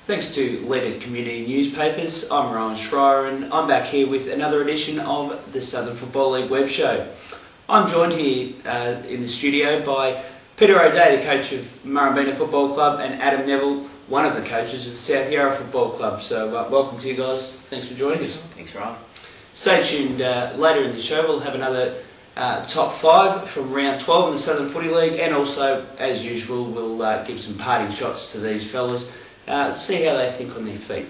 Thanks to leading community newspapers, I'm Ryan Schreier and I'm back here with another edition of the Southern Football League web show. I'm joined here in the studio by Peter O'Day, the coach of Murrumbeena Football Club, and Adam Neville, one of the coaches of the South Yarra Football Club. So welcome to you guys, thanks for joining us. Thanks, Ryan. Stay tuned, later in the show we'll have another top 5 from round 12 in the Southern Footy League, and also, as usual, we'll give some parting shots to these fellas. See how they think on their feet.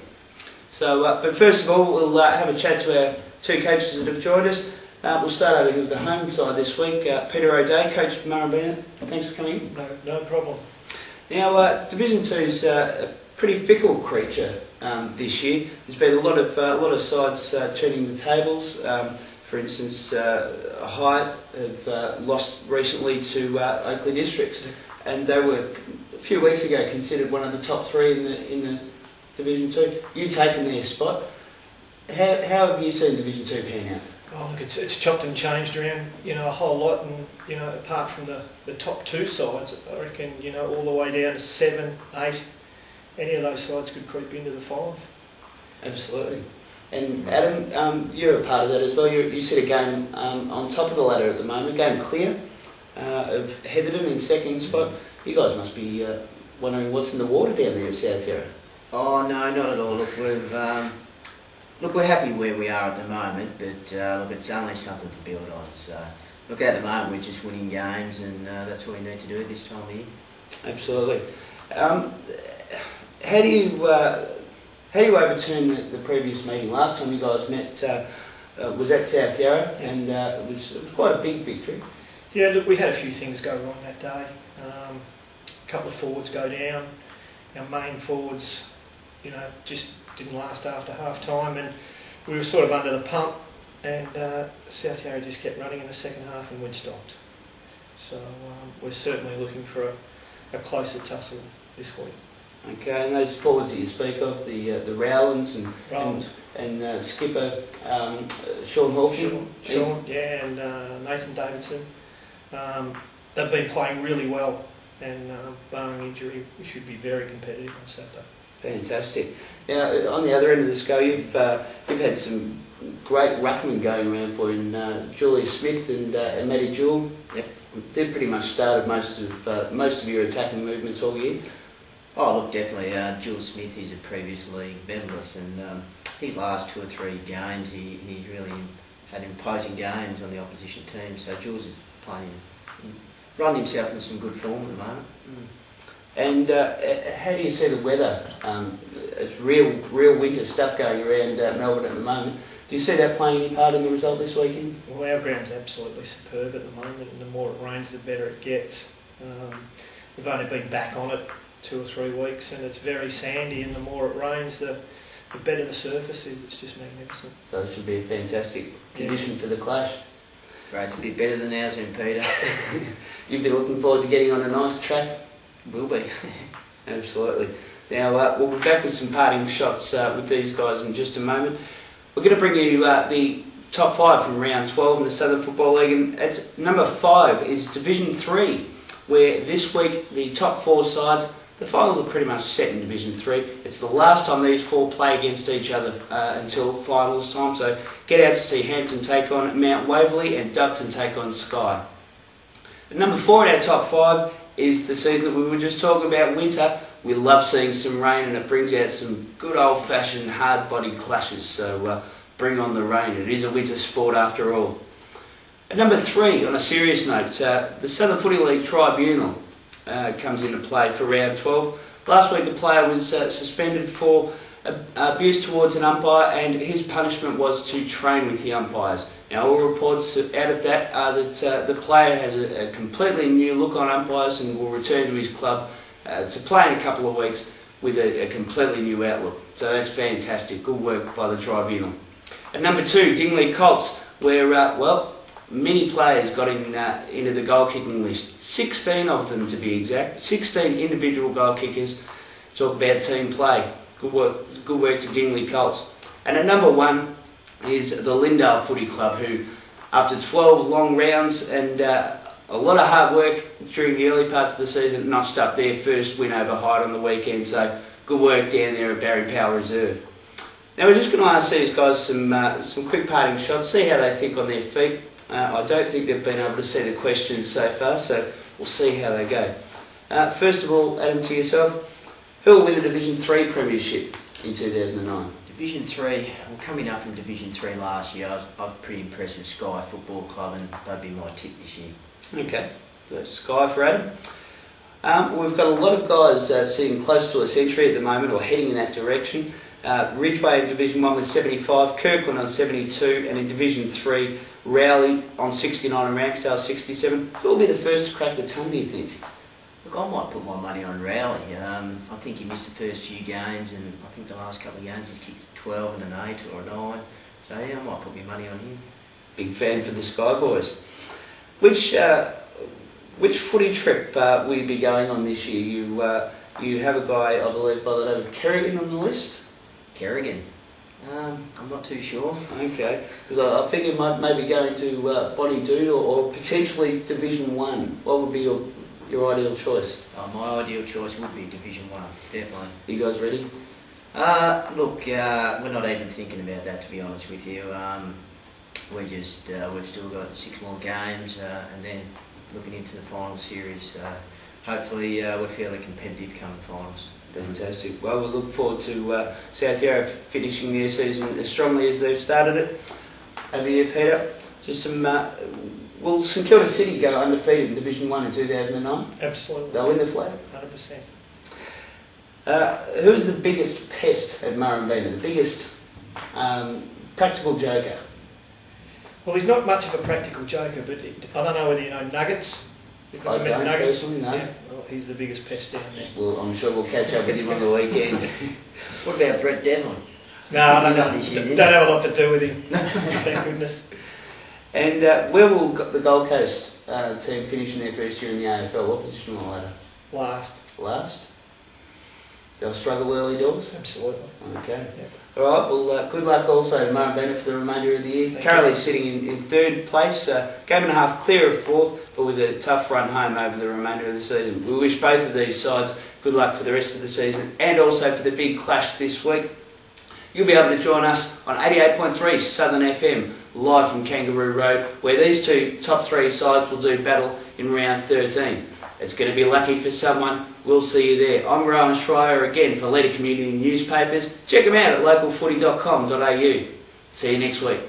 So, but first of all, we'll have a chat to our two coaches that have joined us. We'll start over here with the home side this week. Peter O'Day, coach of Murrumbeena. Thanks for coming in. No problem. Now, Division 2's a pretty fickle creature this year. There's been a lot of sides turning the tables. For instance, Hyatt have lost recently to Oakley Districts, and they were a few weeks ago considered one of the top 3 in the Division 2. You've taken their spot. How have you seen Division 2 pan out? Oh, look, it's chopped and changed around, a whole lot, and apart from the top 2 sides, I reckon, all the way down to 7, 8, any of those sides could creep into the 5. Absolutely. And Adam, you're a part of that as well. You sit a game on top of the ladder at the moment, game clear of Heatherton in second spot. You guys must be wondering what's in the water down there at South Yarra. Oh no, not at all. Look, we're happy where we are at the moment, but look, it's only something to build on. So, look, at the moment we're just winning games, and that's what we need to do this time of year. Absolutely. How do you overturn the previous meeting? Last time you guys met was at South Yarra, and it was quite a big victory. Yeah, look, we had a few things go wrong that day. A couple of forwards go down. Our main forwards, just didn't last after half time, and we were sort of under the pump, and South Yarra just kept running in the second half and we'd stopped. So we're certainly looking for a closer tussle this week. Okay, and those forwards that you speak of, the Rowlands and skipper Sean Hawking. Sean, yeah, and Nathan Davidson. They've been playing really well, and barring injury, we should be very competitive on Saturday. Fantastic. Now, on the other end of the scale, you've had some great ruckmen going around for you, Julie Smith and Maddie Jewell. Yep. They've pretty much started most of your attacking movements all year. Oh, look, definitely. Jules Smith is a previous league medalist, and his last 2 or 3 games, he's really had imposing games on the opposition team. So Jules is running himself in some good form at the moment. And how do you see the weather? It's real winter stuff going around Melbourne at the moment. Do you see that playing any part in the result this weekend? Well, our ground's absolutely superb at the moment, and the more it rains, the better it gets. We've only been back on it 2 or 3 weeks, and it's very sandy, and the more it rains, the better the surface is. It's just magnificent. So it should be a fantastic condition for the clash. Great, it's a bit better than ours, then, Peter. You've been looking forward to getting on a nice track? Will be. Absolutely. Now, we'll be back with some parting shots with these guys in just a moment. We're going to bring you the top 5 from round 12 in the Southern Football League, and at number 5 is Division 3, where this week the top 4 sides, the finals are pretty much set in Division 3. It's the last time these 4 play against each other until finals time, so get out to see Hampton take on Mount Waverley and Doveton take on Skye. At number 4 in our top 5 is the season that we were just talking about, winter. We love seeing some rain, and it brings out some good old-fashioned hard-body clashes, so bring on the rain. It is a winter sport after all. At number 3, on a serious note, the Southern Footy League Tribunal comes into play for round 12. Last week a player was suspended for abuse towards an umpire, and his punishment was to train with the umpires. Now, all reports out of that are that the player has a completely new look on umpires and will return to his club to play in a couple of weeks with a completely new outlook. So that's fantastic. Good work by the tribunal. At number 2, Dingley Colts, where, many players got into the goal kicking list. 16 of them, to be exact. 16 individual goal kickers. Talk about team play. Good work to Dingley Colts. And at number 1 is the Lindale Footy Club, who, after 12 long rounds and a lot of hard work during the early parts of the season, notched up their first win over Hyde on the weekend. So good work down there at Barry Power Reserve. Now we're just going to ask these guys some quick parting shots, see how they think on their feet. I don't think they've been able to see the questions so far, so we'll see how they go. First of all, Adam, to yourself, who will win the Division 3 Premiership in 2009? Division 3, well, coming up from Division 3 last year, I was pretty impressed with Sky Football Club, and they'd be my tip this year. Okay, so Sky for Adam. We've got a lot of guys sitting close to a century at the moment, or heading in that direction. Ridgeway in Division 1 with 75, Kirkland on 72, and in Division 3, Rowley on 69 and Ramsdale 67. Who will be the first to crack the ton, do you think? Look, I might put my money on Rowley. I think he missed the first few games, and I think the last couple of games he's kicked 12 and an 8 or a 9. So yeah, I might put my money on him. Big fan for the Sky Boys. Which footy trip will you be going on this year? You have a guy, I believe, by the name of Kerrigan on the list? Kerrigan? I'm not too sure. Okay, because I think it might maybe going to Bonnie Doodle or potentially Division 1. What would be your ideal choice? My ideal choice would be Division 1, definitely. You guys ready? Look, we're not even thinking about that, to be honest with you. We've still got 6 more games, and then looking into the final series. Hopefully, we're fairly competitive come the finals. Fantastic. Well, we look forward to South Yarra finishing their season as strongly as they've started it. Over here, Peter. Just some. Will St Kilda City go undefeated in Division 1 in 2009? Absolutely. They'll win the flag? 100%. Who is the biggest pest at Murrumbina? The biggest practical joker? Well, he's not much of a practical joker, but I don't know whether you know Nuggets. I don't personally, no. Yeah, well, he's the biggest pest down there. Well, I'm sure we'll catch up with him on the weekend. What about Brett Devlin? No, I don't have a lot to do with him, thank goodness. And where will the Gold Coast team finish in their first year in the AFL? What position on the ladder? Last? They'll struggle early doors? Absolutely. Okay. Yep. All right, well, good luck also to Murrumbina for the remainder of the year. Currently sitting in third place, game and a half clear of fourth, but with a tough run home over the remainder of the season. We wish both of these sides good luck for the rest of the season and also for the big clash this week. You'll be able to join us on 88.3 Southern FM, live from Kangaroo Road, where these two top 3 sides will do battle in round 13. It's going to be lucky for someone. We'll see you there. I'm Rowan Schreier again for Leader Community Newspapers. Check them out at localfooty.com.au. See you next week.